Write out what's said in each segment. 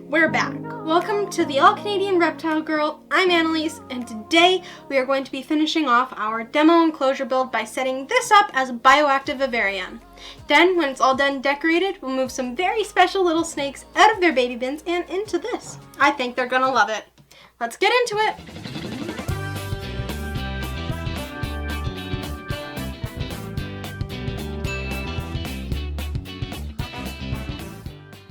We're back. Welcome to the All-Canadian Reptile Girl. I'm Annalise, and today we are going to be finishing off our demo enclosure build by setting this up as a bioactive vivarium. Then, when it's all done decorated, we'll move some very special little snakes out of their baby bins and into this. I think they're gonna love it. Let's get into it.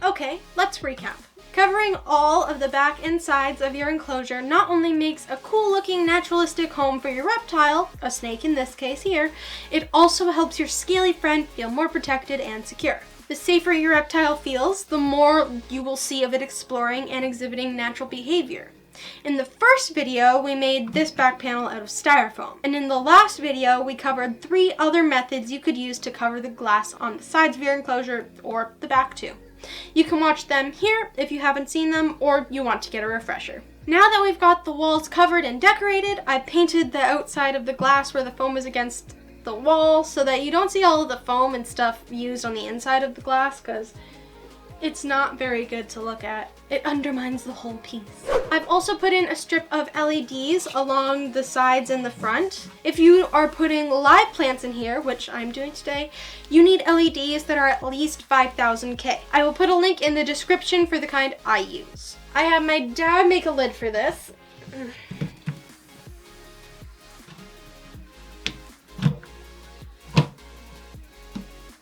Okay, let's recap. Covering all of the back and sides of your enclosure not only makes a cool looking naturalistic home for your reptile, a snake in this case here, it also helps your scaly friend feel more protected and secure. The safer your reptile feels, the more you will see of it exploring and exhibiting natural behavior. In the first video, we made this back panel out of styrofoam, and in the last video, we covered 3 other methods you could use to cover the glass on the sides of your enclosure, or the back too. You can watch them here if you haven't seen them or you want to get a refresher. Now that we've got the walls covered and decorated, I painted the outside of the glass where the foam is against the wall so that you don't see all of the foam and stuff used on the inside of the glass, because it's not very good to look at. It undermines the whole piece. I've also put in a strip of LEDs along the sides and the front. If you are putting live plants in here, which I'm doing today, you need LEDs that are at least 5,000 K. I will put a link in the description for the kind I use. I had my dad make a lid for this.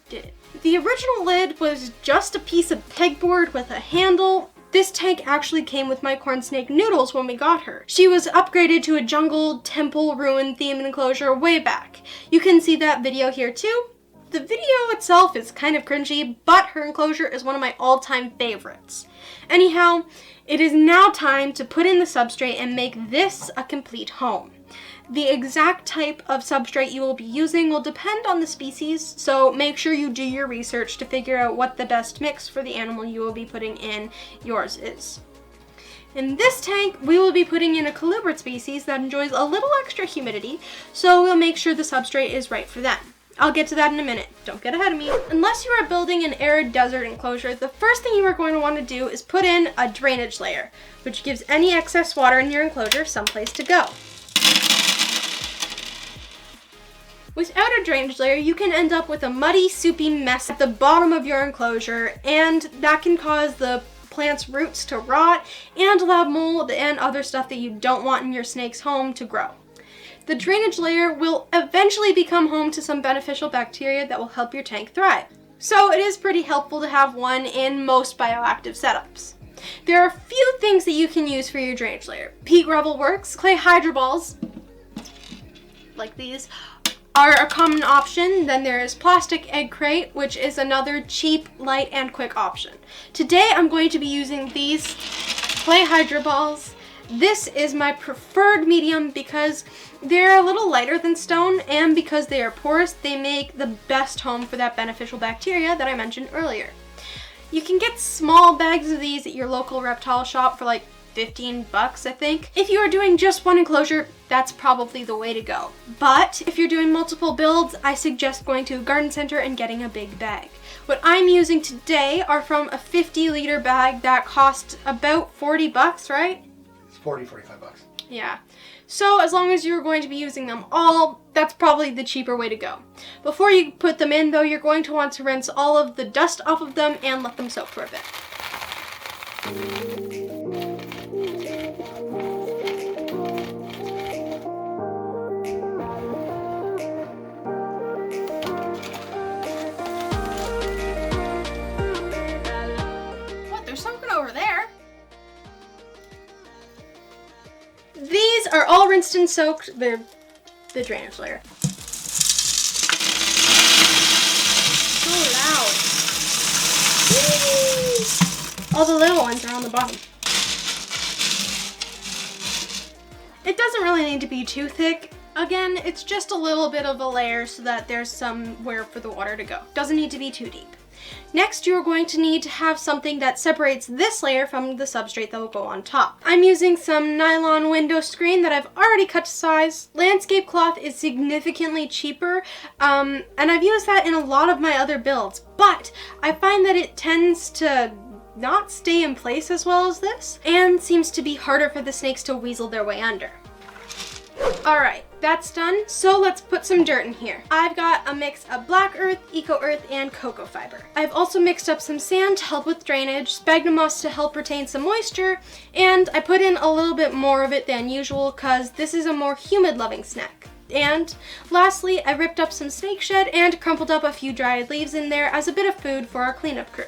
Did it. The original lid was just a piece of pegboard with a handle. This tank actually came with my corn snake Noodles when we got her. She was upgraded to a jungle, temple, ruin themed enclosure way back. You can see that video here too. The video itself is kind of cringy, but her enclosure is one of my all-time favorites. Anyhow, it is now time to put in the substrate and make this a complete home. The exact type of substrate you will be using will depend on the species, so make sure you do your research to figure out what the best mix for the animal you will be putting in yours is. In this tank, we will be putting in a colubrid species that enjoys a little extra humidity, so we'll make sure the substrate is right for them. I'll get to that in a minute. Don't get ahead of me. Unless you are building an arid desert enclosure, the first thing you are going to want to do is put in a drainage layer, which gives any excess water in your enclosure someplace to go. Without a drainage layer, you can end up with a muddy, soupy mess at the bottom of your enclosure, and that can cause the plant's roots to rot and allow mold and other stuff that you don't want in your snake's home to grow. The drainage layer will eventually become home to some beneficial bacteria that will help your tank thrive. So it is pretty helpful to have one in most bioactive setups. There are a few things that you can use for your drainage layer. Peat gravel works, clay hydroballs, like these, are a common option. Then there is plastic egg crate, which is another cheap, light, and quick option. Today I'm going to be using these clay hydroballs. This is my preferred medium because they're a little lighter than stone, and because they are porous, they make the best home for that beneficial bacteria that I mentioned earlier. You can get small bags of these at your local reptile shop for like 15 bucks, I think. If you are doing just one enclosure, that's probably the way to go. But if you're doing multiple builds, I suggest going to a garden center and getting a big bag. What I'm using today are from a 50-liter bag that cost about 40 bucks, right? It's 40, 45 bucks. Yeah. So as long as you're going to be using them all, that's probably the cheaper way to go. Before you put them in though, you're going to want to rinse all of the dust off of them and let them soak for a bit. These are all rinsed and soaked. They're the drainage layer. So loud. Whee! All the little ones are on the bottom. It doesn't really need to be too thick. Again, it's just a little bit of a layer so that there's somewhere for the water to go. Doesn't need to be too deep. Next, you're going to need to have something that separates this layer from the substrate that will go on top. I'm using some nylon window screen that I've already cut to size. Landscape cloth is significantly cheaper, and I've used that in a lot of my other builds, but I find that it tends to not stay in place as well as this, and seems to be harder for the snakes to weasel their way under. Alright, that's done, so let's put some dirt in here. I've got a mix of black earth, eco earth, and cocoa fiber. I've also mixed up some sand to help with drainage, sphagnum moss to help retain some moisture, and I put in a little bit more of it than usual because this is a more humid loving snake. And lastly, I ripped up some snake shed and crumpled up a few dried leaves in there as a bit of food for our cleanup crew.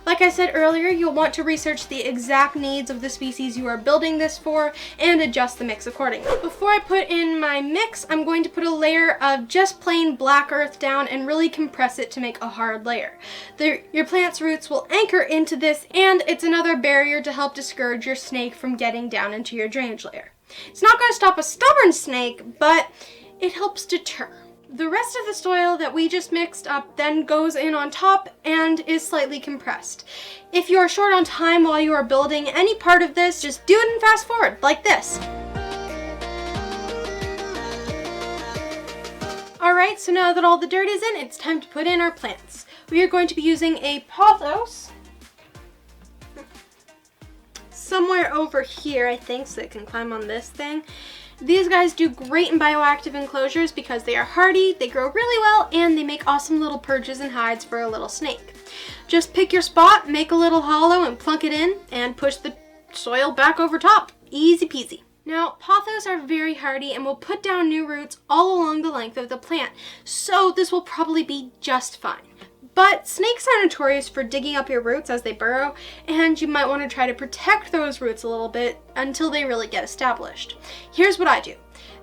Like I said earlier, you'll want to research the exact needs of the species you are building this for and adjust the mix accordingly. Before I put in my mix, I'm going to put a layer of just plain black earth down and really compress it to make a hard layer. Your plant's roots will anchor into this, and it's another barrier to help discourage your snake from getting down into your drainage layer. It's not going to stop a stubborn snake, but it helps deter. The rest of the soil that we just mixed up then goes in on top and is slightly compressed. If you are short on time while you are building any part of this, just do it and fast forward, like this. Alright, so now that all the dirt is in, it's time to put in our plants. We are going to be using a pothos. Somewhere over here, I think, so it can climb on this thing. These guys do great in bioactive enclosures because they are hardy, they grow really well, and they make awesome little perches and hides for a little snake. Just pick your spot, make a little hollow and plunk it in, and push the soil back over top. Easy peasy. Now, pothos are very hardy and will put down new roots all along the length of the plant, so this will probably be just fine. But snakes are notorious for digging up your roots as they burrow, and you might want to try to protect those roots a little bit until they really get established. Here's what I do.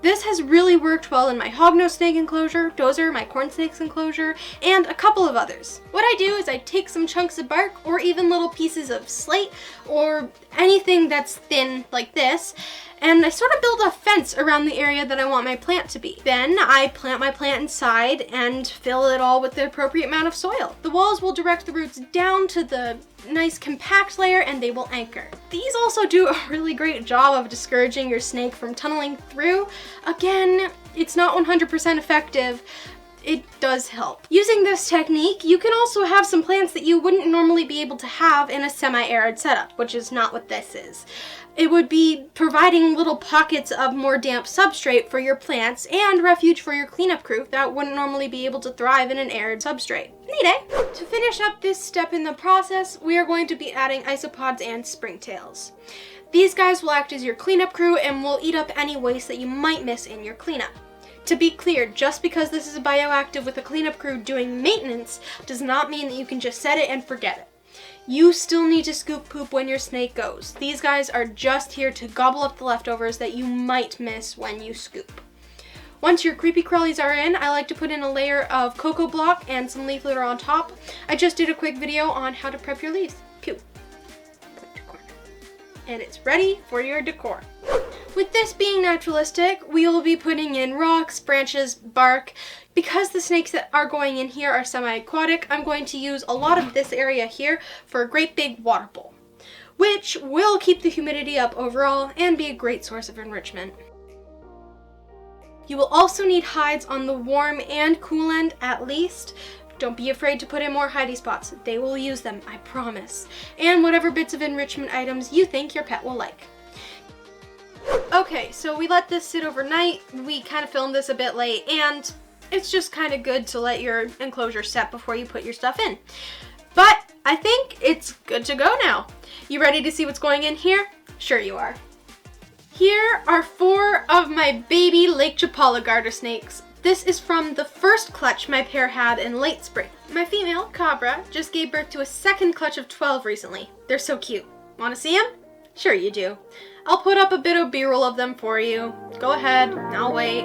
This has really worked well in my hognose snake enclosure, Dozer, my corn snakes enclosure, and a couple of others. What I do is I take some chunks of bark or even little pieces of slate or anything that's thin like this, and I sort of build a fence around the area that I want my plant to be. Then I plant my plant inside and fill it all with the appropriate amount of soil. The walls will direct the roots down to the nice compact layer and they will anchor. These also do a really great job of discouraging your snake from tunneling through. Again, it's not 100% effective. It does help. Using this technique, you can also have some plants that you wouldn't normally be able to have in a semi-arid setup, which is not what this is. It would be providing little pockets of more damp substrate for your plants and refuge for your cleanup crew that wouldn't normally be able to thrive in an arid substrate. Neat, eh? To finish up this step in the process, we are going to be adding isopods and springtails. These guys will act as your cleanup crew and will eat up any waste that you might miss in your cleanup. To be clear, just because this is a bioactive with a cleanup crew doing maintenance does not mean that you can just set it and forget it. You still need to scoop poop when your snake goes. These guys are just here to gobble up the leftovers that you might miss when you scoop. Once your creepy crawlies are in, I like to put in a layer of cocoa block and some leaf litter on top. I just did a quick video on how to prep your leaves. Pew. And it's ready for your decor. With this being naturalistic, we will be putting in rocks, branches, bark. Because the snakes that are going in here are semi-aquatic, I'm going to use a lot of this area here for a great big water bowl, which will keep the humidity up overall and be a great source of enrichment. You will also need hides on the warm and cool end at least. Don't be afraid to put in more hidey spots. They will use them, I promise. And whatever bits of enrichment items you think your pet will like. Okay, so we let this sit overnight. We kind of filmed this a bit late, and it's just kind of good to let your enclosure set before you put your stuff in. But I think it's good to go now. You ready to see what's going in here? Sure you are. Here are 4 of my baby Lake Chapala garter snakes. This is from the first clutch my pair had in late spring. My female, Cabra, just gave birth to a second clutch of 12 recently. They're so cute. Want to see them? Sure you do. I'll put up a bit of B-roll of them for you. Go ahead, I'll wait.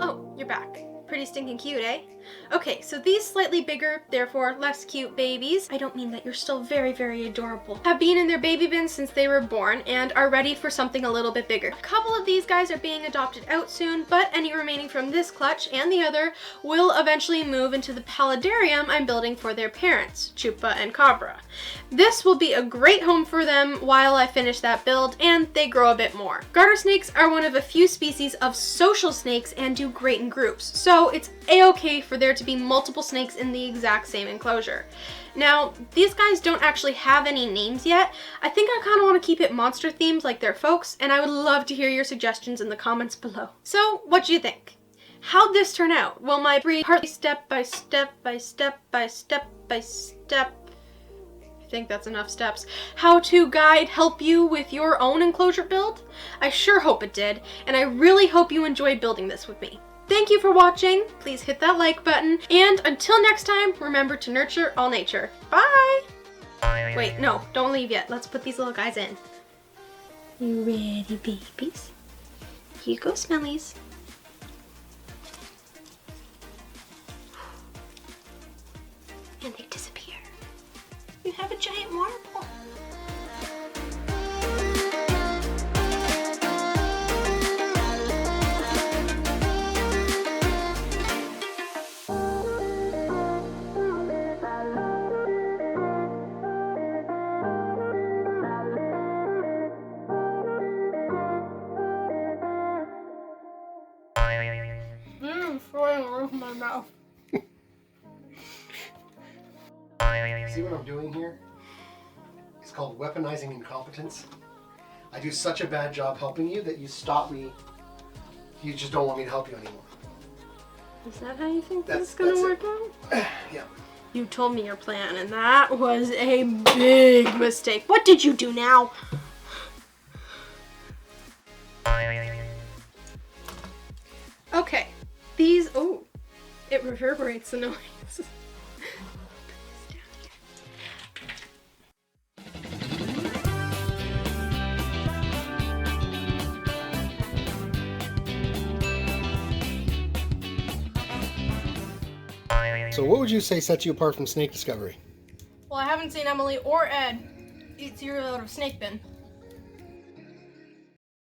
Oh, you're back. Pretty stinking cute, eh? Okay, so these slightly bigger, therefore less cute babies, I don't mean that, you're still very, very adorable, have been in their baby bins since they were born and are ready for something a little bit bigger. A couple of these guys are being adopted out soon, but any remaining from this clutch and the other will eventually move into the paludarium I'm building for their parents, Chupa and Cabra. This will be a great home for them while I finish that build and they grow a bit more. Garter snakes are one of a few species of social snakes and do great in groups, so it's a-okay for there to be multiple snakes in the exact same enclosure. Now, these guys don't actually have any names yet. I think I kind of want to keep it monster themed like their folks, and I would love to hear your suggestions in the comments below. So, what do you think? How'd this turn out? Will my three-part step by step by step by step by step, I think that's enough steps, how-to guide help you with your own enclosure build? I sure hope it did, and I really hope you enjoyed building this with me. Thank you for watching. Please hit that like button, and until next time, remember to nurture all nature. Bye! Wait, no, don't leave yet. Let's put these little guys in. You ready, babies? Here you go, smellies. And they disappear. You have a giant marble. Flying over my mouth. See what I'm doing here? It's called weaponizing incompetence. I do such a bad job helping you that you stop me. You just don't want me to help you anymore. Is that how you think this is gonna work out? Yeah. You told me your plan, and that was a big mistake. What did you do now? Okay, these, oh, it reverberates the noise. So what would you say sets you apart from snake discovery? Well, I haven't seen Emily or Ed eat cereal out of snake bin.